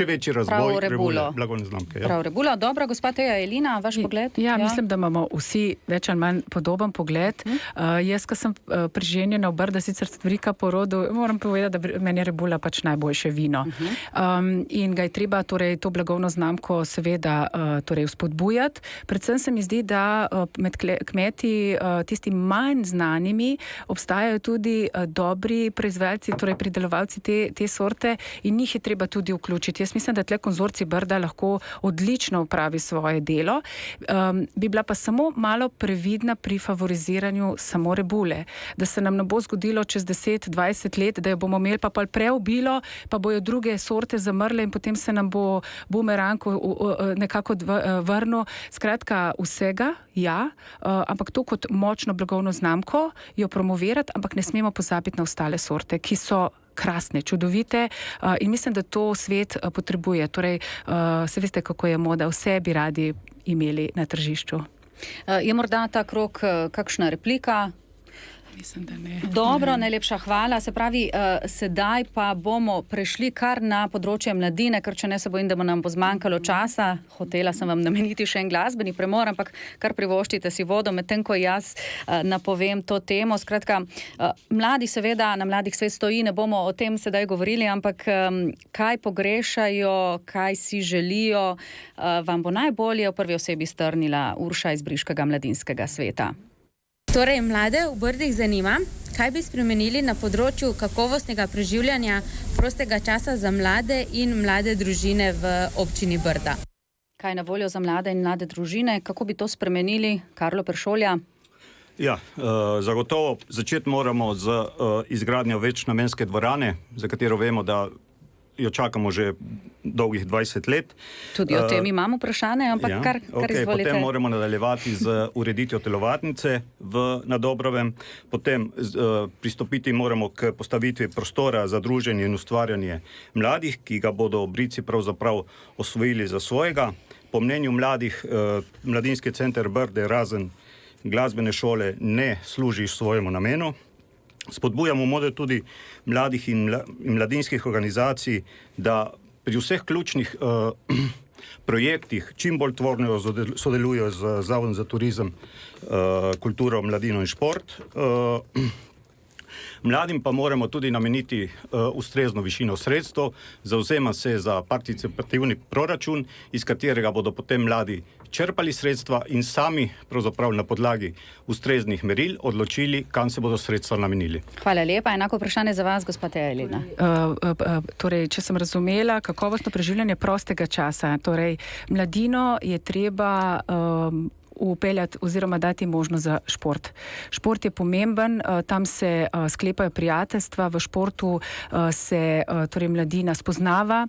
večji razvoj rebule, blagovne znamke. Prav, rebula. Dobra, gospa Teja Elina, vaš pogled? Ja, mislim, da imamo vsi več ali manj podoben pogled. Jaz, ko sem priženjena v Brda, sicer stvarika po rodu, moram povedati, da meni je rebula pač najboljše vino. In ga je treba torej to blagovno znamko seveda torej vzpodbujati. Predvsem se mi zdi, da med kmeti, tisti manj znanimi, obstajajo tudi dobri proizvajalci, torej pridelovalci te sorte in njih je treba tudi vključiti. Jaz mislim, da tle konzorcij Brda lahko odlično opravi svoje delo. Bi bila pa samo malo previdna pri favoriziranju samo rebule. Da se nam ne bo zgodilo čez 10-20 let, da jo bomo imeli pa preobilo, pa bojo druge sorte zamrle in potem se nam bo bumerang nekako vrnil. Skratka, vsega, ja, ampak to kot močno blagovno znamko jo promovirati, ampak ne smemo pozabiti na ostale sorte, ki so krasne, čudovite in mislim, da to svet potrebuje. Torej, se veste, kako je moda, vse bi radi imeli na tržišču. Je morda ta krog kakšna replika? Mislim, da ne. Dobro, najlepša hvala. Se pravi, sedaj pa bomo prešli kar na področje mladine, ker če ne se bojim, da nam bo zmanjkalo časa. Hotela sem vam nameniti še en glasbeni premor, ampak kar privoščite si vodo, medtem ko jaz napovem to temo. Skratka, mladi seveda, na Mladih svet stoji, ne bomo o tem sedaj govorili, ampak kaj pogrešajo, kaj si želijo, vam bo najbolje v prvi osebi strnila Urša iz Briškega mladinskega sveta. Torej, mlade v Brdih zanima, kaj bi spremenili na področju kakovostnega preživljanja prostega časa za mlade in mlade družine v občini Brda. Kaj je na voljo za mlade in mlade družine? Kako bi to spremenili? Karlo Peršolja? Ja, zagotovo začeti moramo z izgradnjo večnamenske dvorane, za katero vemo, da jo čakamo že dolgih 20 let. Tudi o tem imamo vprašanje, ampak kar izvolite. Potem moramo nadaljevati z ureditvijo telovadnice na Dobrovem, potem pristopiti moramo k postavitvi prostora za druženje in ustvarjanje mladih, ki ga bodo Brici pravzaprav osvojili za svojega. Po mnenju mladih, Mladinski center Brde razen glasbene šole ne služi svojemu namenu. Spodbujamo model tudi mladih in mladinskih organizacij, da pri vseh ključnih projektih čim bolj tvorno sodelujejo z Zavodom za turizem, kulturo, mladino in šport. Mladim pa moramo tudi nameniti ustrezno višino sredstev, zavzema se za participativni proračun, iz katerega bodo potem mladi črpali sredstva in sami pravzaprav na podlagi ustreznih meril odločili, kam se bodo sredstva namenili. Hvala lepa. Enako vprašanje za vas, gospa Elina. Torej, če sem razumela, kakovostno preživljanje prostega časa, torej mladino je treba upeljati oziroma dati možnost za šport. Šport je pomemben, tam se sklepajo prijateljstva, v športu se torej mladina spoznava.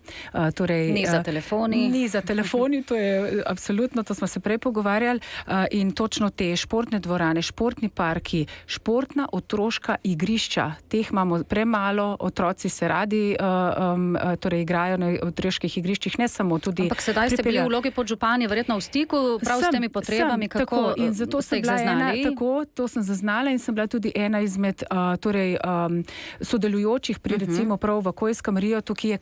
Torej, ni za telefoni. Ni za telefoni, to je absolutno, to smo se prej pogovarjali. In točno te športne dvorane, športni parki, športna otroška igrišča, teh imamo premalo, otroci se radi torej igrajo na otroških igriščih, ne samo tudi... Ampak sedaj ste bili v vlogi podžupanje verjetno v stiku prav s temi potrebami. Tako, in zato sem bila to sem zaznala in sem bila tudi ena izmed sodelujočih pri recimo prav v Kojskem Riotu, ki je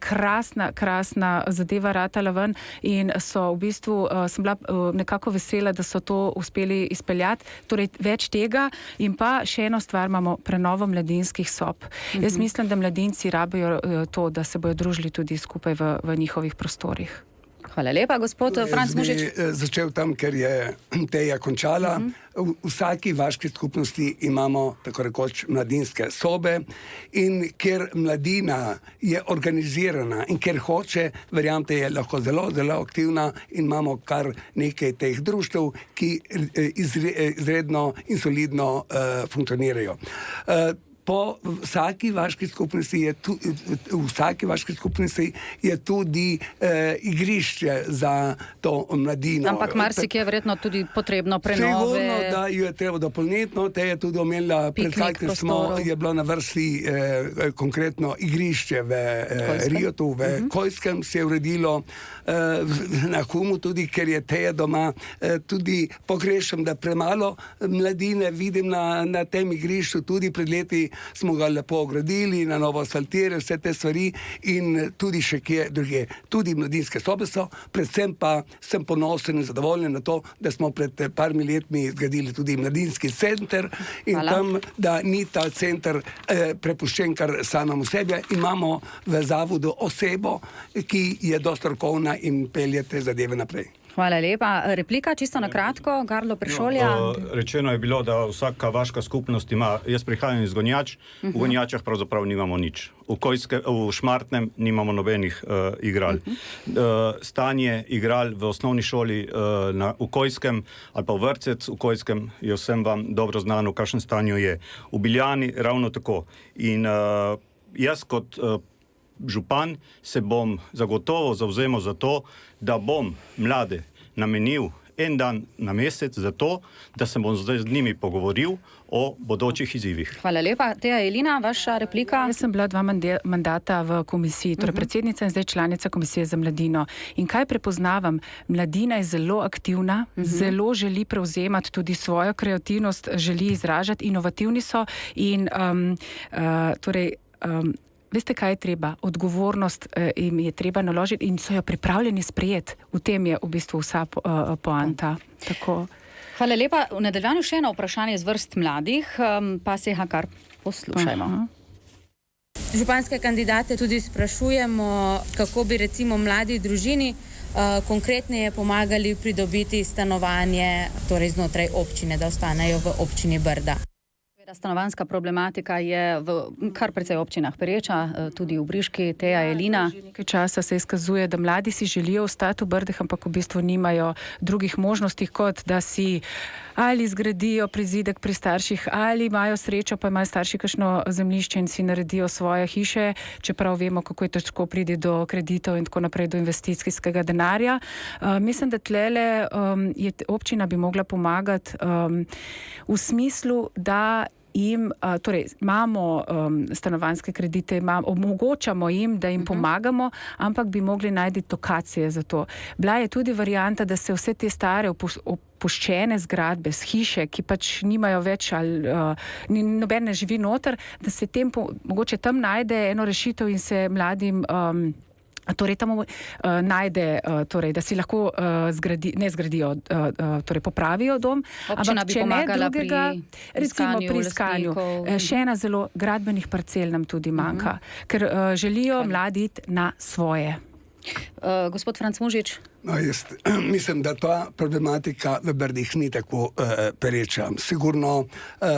krasna zadeva ratala ven in so v bistvu, sem bila nekako vesela, da so to uspeli izpeljati, torej več tega in pa še eno stvar imamo, prenovo mladinskih sob. Jaz mislim, da mladinci rabijo to, da se bojo družili tudi skupaj v njihovih prostorih. Hvala lepa, gospod Franc Mužič. Začel tam, ker je Teja končala. V vsaki vaški skupnosti imamo tako rekoč mladinske sobe in ker mladina je organizirana in ker hoče, verjamete, je lahko zelo, zelo aktivna in imamo kar nekaj teh društev, ki izredno in solidno funkcionirajo. Po vsaki vaški skupnosti je tudi igrišče za to mladino. Ampak marsikje je verjetno tudi potrebno prenove. Sigurno, da jo je treba dopolnitno, te je tudi omenila, pred kratkim je bilo na vrsti konkretno igrišče v Riotu, v Kojskem se je uredilo, na Humu tudi, ker je Teja doma, tudi pogrešam, da premalo mladine vidim na tem igrišču, tudi pred leti smo ga lepo ogradili, na novo asfaltirali, vse te stvari in tudi še kje druge. Tudi mladinske sobe so, predvsem pa sem ponosen in zadovoljen na to, da smo pred parmi letmi zgradili tudi mladinski center in tam, da ni ta center prepuščen kar samemu sebi. Imamo v zavodu osebo, ki je dosta strokovna in pelje te zadeve naprej. Hvala lepa. Replika, čisto na kratko, Karlo Peršolja. Rečeno je bilo, da vsaka vaška skupnost ima, jaz prihajam iz Gonjač, v Gonjačah pravzaprav nimamo nič. V Šmartnem nimamo nobenih igral. Stanje igral v osnovni šoli v Kojskem ali pa v vrtec v Kojskem je vsem vam dobro znano, v kakšnem stanju je. V Biljani ravno tako. In jaz kot župan se bom zagotovo zavzemal za to, da bom mlade namenil en dan na mesec za to, da se bom zdaj z njimi pogovoril o bodočih izzivih. Hvala lepa. Teja Elina, vaša replika? Jaz sem bila 2 mandata v komisiji, torej predsednica in zdaj članica komisije za mladino. In kaj prepoznavam? Mladina je zelo aktivna, zelo želi prevzemati tudi svojo kreativnost, želi izražati, inovativni so in veste, kaj je treba? Odgovornost jim je treba naložiti in so jo pripravljeni sprejeti. V tem je v bistvu vsa poanta. Tako. Hvala lepa. V nadaljevanju še eno vprašanje z vrst mladih, pa se ga kar poslušajmo. Županske kandidate tudi sprašujemo, kako bi recimo mladi družini konkretneje pomagali pridobiti stanovanje, torej znotraj občine, da ostanejo v občini Brda. Stanovanjska problematika je v kar precej občinah pereča, tudi v Briški. Teja, Elina. Nekaj časa se izkazuje, da mladi si želijo ostati v Brdih, ampak v bistvu nimajo drugih možnosti, kot da si ali zgradijo prizidek pri starših, ali imajo srečo, pa imajo starši kakšno zemljišče in si naredijo svoje hiše, čeprav vemo, kako je težko priti do kreditov in tako naprej, do investicijskega denarja. Mislim, da tlele občina bi mogla pomagati v smislu, da torej imamo stanovanjske kredite, omogočamo jim, da jim pomagamo, ampak bi mogli najti lokacije za to. Bila je tudi varianta, da se vse te stare opuščene zgradbe, hiše, ki pač nimajo več ali noben ne živi noter, da se mogoče tam najde eno rešitev in se mladim torej tam najde, torej, da si lahko torej popravijo dom. Občina bi pomagala pri iskanju. Še ena zelo gradbenih parcel nam tudi manjka, ker želijo mladi iti na svoje. Gospod Franc Mužič. No, jaz mislim, da ta problematika v Brdih ni tako pereča. Sigurno,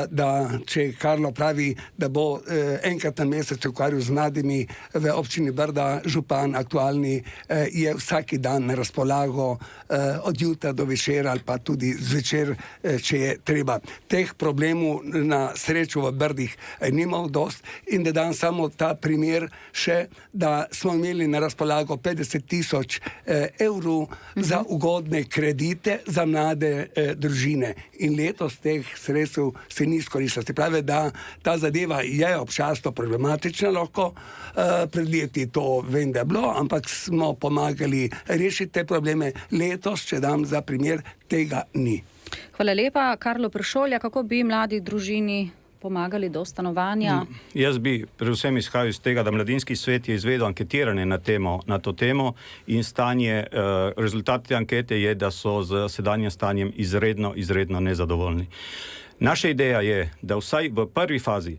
da če Karlo pravi, da bo enkrat na mesec ukvarjal z mladimi v občini Brda, župan aktualni je vsaki dan na razpolago od jutra do večera ali pa tudi zvečer, če je treba. Teh problemov na srečo v Brdih nimamo dost in da dam samo ta primer še, da smo imeli na razpolago 50,000 evrov za ugodne kredite za mlade družine. In letos teh sredstev se ni izkoristilo. Se pravi, da ta zadeva je občasno problematična, lahko pred leti to vem, da je bilo, ampak smo pomagali rešiti te probleme. Letos, če dam za primer, tega ni. Hvala lepa. Karlo Pršolja, kako bi mladi družini pomagali do stanovanja? Jaz bi predvsem izhajal iz tega, da Mladinski svet je izvedel anketiranje na to temo in rezultat te ankete je, da so z sedanjim stanjem izredno nezadovoljni. Naša ideja je, da vsaj v prvi fazi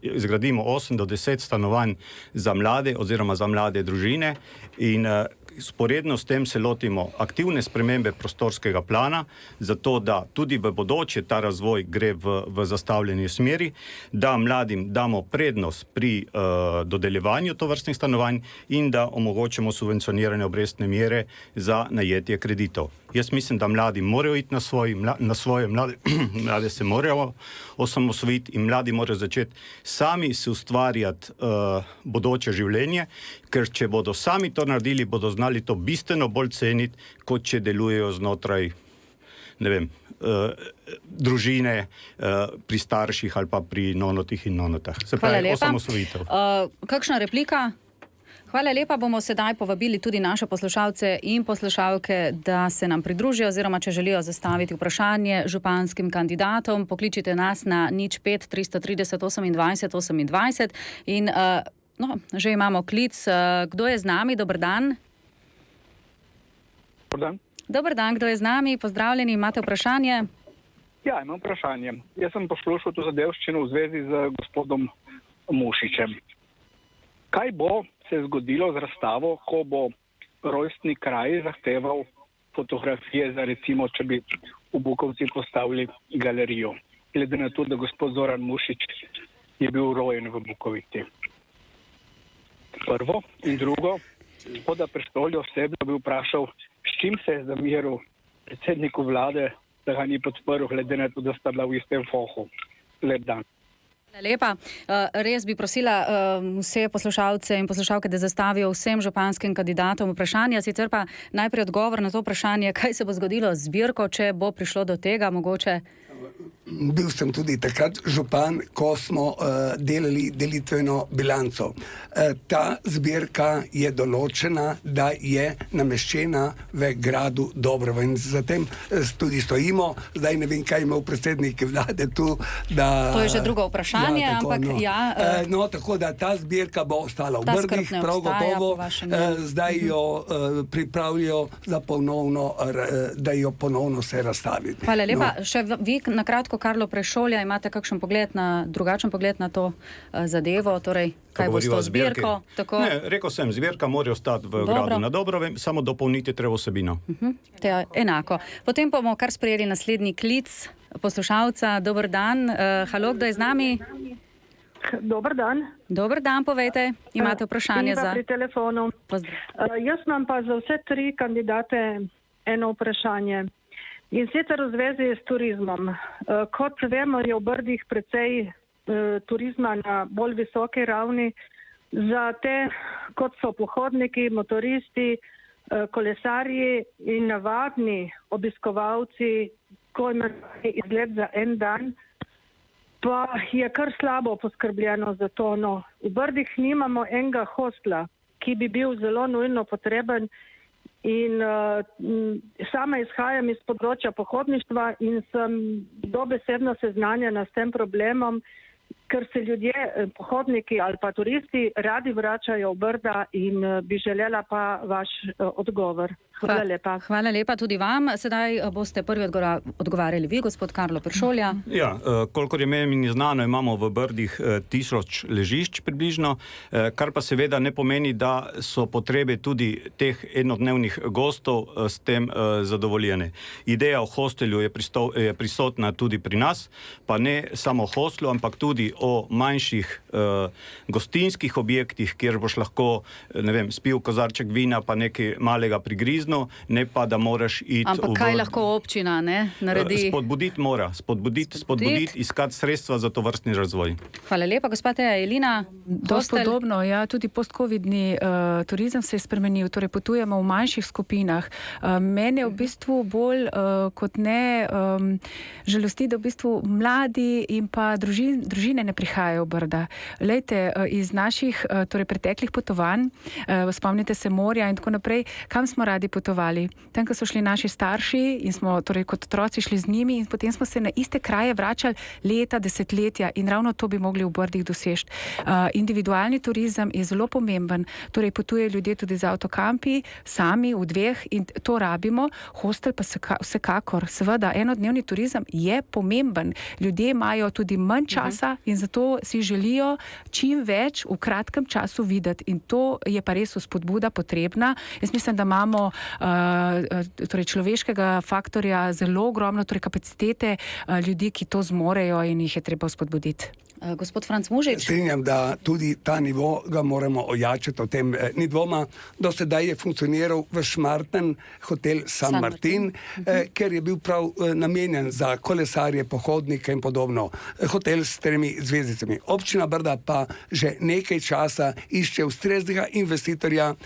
izgradimo 8 do 10 stanovanj za mlade oziroma za mlade družine in sporedno s tem se lotimo aktivne spremembe prostorskega plana, zato da tudi v bodoče ta razvoj gre v zastavljeni smeri, da mladim damo prednost pri dodeljevanju tovrstnih stanovanj in da omogočimo subvencionirane obrestne mere za najetje kreditov. Jaz mislim, da mladi morajo iti na svoje, mlade se morajo osamosvojiti in mladi morajo začeti sami se ustvarjati bodoče življenje, ker če bodo sami to naredili, bodo znali to bistveno bolj ceniti, kot če delujejo znotraj, ne vem, družine, pri starših ali pa pri nonotih in nonotah. Se pravi, osamosvojitev. Kakšna replika? Hvala lepa, bomo sedaj povabili tudi naše poslušalce in poslušalke, da se nam pridružijo, oziroma če želijo zastaviti vprašanje županskim kandidatom, pokličite nas na 05 330 28 28 in že imamo klic. Kdo je z nami? Dober dan. Dober dan, kdo je z nami? Pozdravljeni, imate vprašanje? Ja, imam vprašanje. Jaz sem poslušal to zadevščino v zvezi z gospodom Mušičem. Kaj bo se zgodilo z razstavo, ko bo rojstni kraj zahteval fotografije za, recimo, če bi v Bukovci postavili galerijo, glede na to, da gospod Zoran Mušič je bil rojen v Bukovici. Prvo. In drugo, gospoda Prštolja osebno bi vprašal, s čim se je zameril predsedniku vlade, da ga ni podprl, glede na to, da sta bila v istem fohu. Lep dan. Lepa. Res bi prosila vse poslušalce in poslušalke, da zastavijo vsem županskim kandidatom vprašanja. Sicer pa najprej odgovor na to vprašanje, kaj se bo zgodilo z zbirko, če bo prišlo do tega, mogoče. Bil sem tudi takrat župan, ko smo delali delitveno bilanco. Ta zbirka je določena, da je nameščena v gradu Dobrovo. In zatem tudi stojimo. Zdaj ne vem, kaj imel predsednik vlade tu. To je že drugo vprašanje, tako da ta zbirka bo ostala v Brdih, prav gotovo. Zdaj jo pripravljajo za ponovno, da jo ponovno se razstavi. Hvala lepa. Še vi na kratko, gospod Karlo Prešolja, imate kakšen drugačen pogled na to zadevo, torej kaj bo s to zbirko? Tako... Ne, rekel sem, zbirka mora ostati v gradu na Dobrovem, samo dopolniti treba vsebino. Enako. Potem bomo kar sprejeli naslednji klic poslušalca. Dober dan, halo, kdo je z nami? Dober dan. Dober dan, povejte, imate vprašanje za... pri telefonu. Jaz imam pa za vse 3 kandidate eno vprašanje. In sicer v zvezi s turizmom. Kot vemo, je v Brdih precej turizma na bolj visoki ravni. Za te, kot so pohodniki, motoristi, kolesarji in navadni obiskovalci, ko imajo izgled za en dan, pa je kar slabo poskrbljeno za to. No, v Brdih nimamo enega hostla, ki bi bil zelo nujno potreben. In sama izhajam iz področja pohodništva in sem dobesedno seznanjena s tem problemom, ker se ljudje, pohodniki ali pa turisti radi vračajo v Brda in bi želela pa vaš odgovor. Hvala lepa. Hvala lepa tudi vam. Sedaj boste prvi odgovarjali vi, gospod Karlo Prešolja. Ja, kolikor je meni znano, imamo v Brdih 1000 ležišč približno, kar pa seveda ne pomeni, da so potrebe tudi teh enodnevnih gostov s tem zadovoljene. Ideja o hostelju je prisotna tudi pri nas, pa ne samo o hostlu, ampak tudi o manjših gostinskih objektih, kjer boš lahko, ne vem, spil kozarček vina pa nekaj malega prigrizno, ne pa, da moraš iti... Ampak kaj lahko občina naredi? Spodbuditi, iskati sredstva za to vrstni razvoj. Hvala lepa, gospod Elina. Dost podobno, ja, tudi post-covidni turizem se je spremenil, torej potujemo v manjših skupinah. Mene v bistvu bolj kot ne žalosti, da v bistvu mladi in pa družine ne prihajajo v Brda. Lejte, iz naših torej preteklih potovanj, spomnite se morja in tako naprej, kam smo radi potovali. Tam, ko so šli naši starši in smo torej kot otroci šli z njimi in potem smo se na iste kraje vračali leta, desetletja in ravno to bi mogli v Brdih doseči. Individualni turizem je zelo pomemben, torej potujejo ljudje tudi z avtokampi, sami v 2 in to rabimo. Hostel pa vsekakor, seveda, enodnevni turizem je pomemben. Ljudje imajo tudi manj časa in zato si želijo čim več v kratkem času videti in to je pa res spodbuda potrebna. Jaz mislim, da imamo torej človeškega faktorja zelo ogromno, torej kapacitete ljudi, ki to zmorejo in jih je treba spodbuditi. Gospod Franc Mužič. Strinjam, da tudi ta nivo ga moramo ojačati, o tem ni dvoma. Do sedaj je funkcioniral v Šmartnem hotel San Martin, ker je bil prav namenjen za kolesarje, pohodnike in podobno. Hotel s 3 zvezdicami. Občina Brda pa že nekaj časa išče ustreznega investitorja,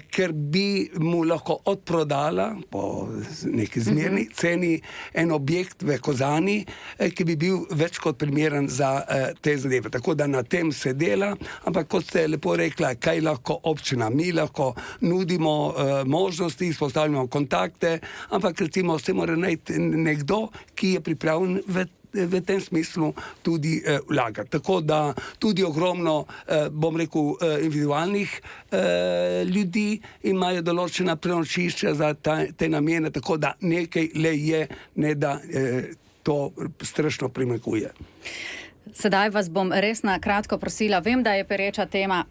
ker bi mu lahko odprodala po neki zmerni ceni en objekt v Kozani, ki bi bil več kot primeren za te zadeve. Tako da na tem se dela, ampak kot ste lepo rekla, kaj lahko občina, mi lahko nudimo možnosti, izpostavljamo kontakte, ampak recimo se mora najti nekdo, ki je pripravljen v tem smislu tudi vlagati. Tako da tudi ogromno, bom rekel, individualnih ljudi imajo določena prenočišča za te namene, tako da nekaj le je, ne da to strašno primanjkuje. Sedaj vas bom res na kratko prosila, vem, da je pereča tema,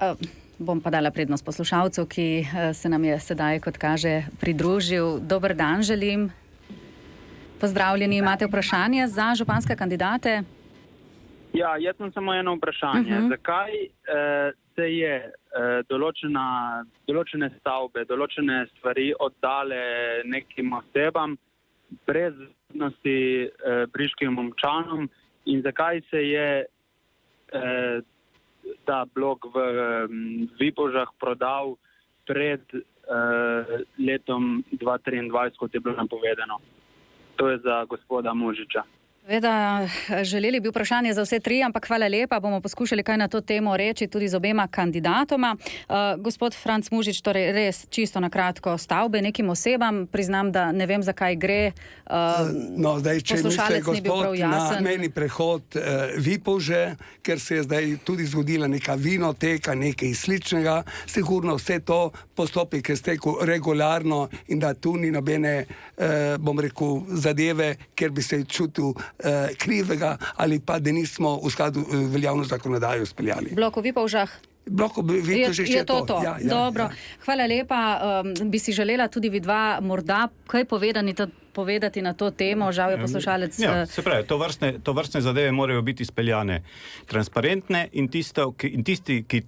bom pa dala prednost poslušalcu, ki se nam je sedaj, kot kaže, pridružil. Dober dan želim. Pozdravljeni, imate vprašanje za županske kandidate? Ja, jaz sem samo eno vprašanje. Zakaj se je določene stavbe, določene stvari oddale nekim osebam brez vednosti briškim občanom in zakaj se je ta blok v Vipožah prodal pred letom 2023, kot je bilo napovedano? To je za gospoda Mužiča. Veda, želeli bi vprašanje za vse 3, ampak hvala lepa, bomo poskušali kaj na to temo reči tudi z obema kandidatoma. Gospod Franc Mužič, torej res čisto na kratko, stavbe nekim osebam, priznam, da ne vem, zakaj gre. No, zdaj, če misle gospod na meni prehod Vipože, ker se je zdaj tudi zgodila neka vinoteka, nekaj sličnega, sigurno vse to postopek je stekel regularno in da tu ni nobene, bom rekel, zadeve, ker bi se čutil krivega ali pa da nismo v skladu veljavno zakonodajo speljali. Bloko Vipovžah. Je to. Ja, Dobro. ja. Hvala lepa. Bi si želela tudi vi dva morda kaj povedati na to temo, žal je poslušalec. Ja, se pravi, to vrstne zadeve morajo biti speljane transparentne in tisti, ki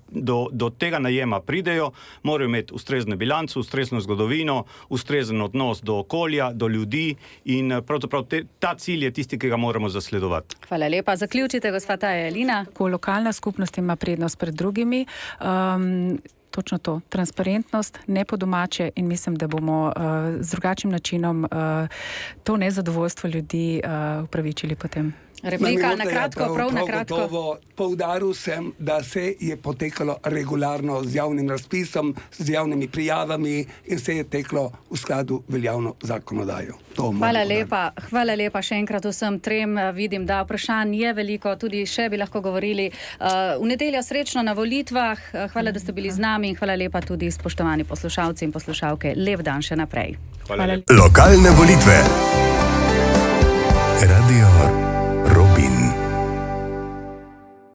do tega najema pridejo, morajo imeti ustrezne bilance, ustrezno zgodovino, ustrezen odnos do okolja, do ljudi in pravzaprav ta cilj je tisti, ki ga moramo zasledovati. Hvala lepa. Zaključite, gospa Taja Elina. Ko lokalna skupnost ima prednost pred drugimi, točno to, transparentnost, ne po domače in mislim, da bomo z drugačnim načinom to nezadovoljstvo ljudi upravičili potem. Replika, na kratko, prav na kratko. Poudaril sem, da se je potekalo regularno z javnim razpisom, z javnimi prijavami in se je teklo v skladu veljavno zakonodajo. Hvala lepa še enkrat vsem trem. Vidim, da vprašanj je veliko, tudi še bi lahko govorili. V nedeljo srečno na volitvah. Hvala, da ste bili z nami in hvala lepa tudi spoštovani poslušalci in poslušalke. Lep dan še naprej. Hvala lepa. Lokalne volitve. Radio Robin.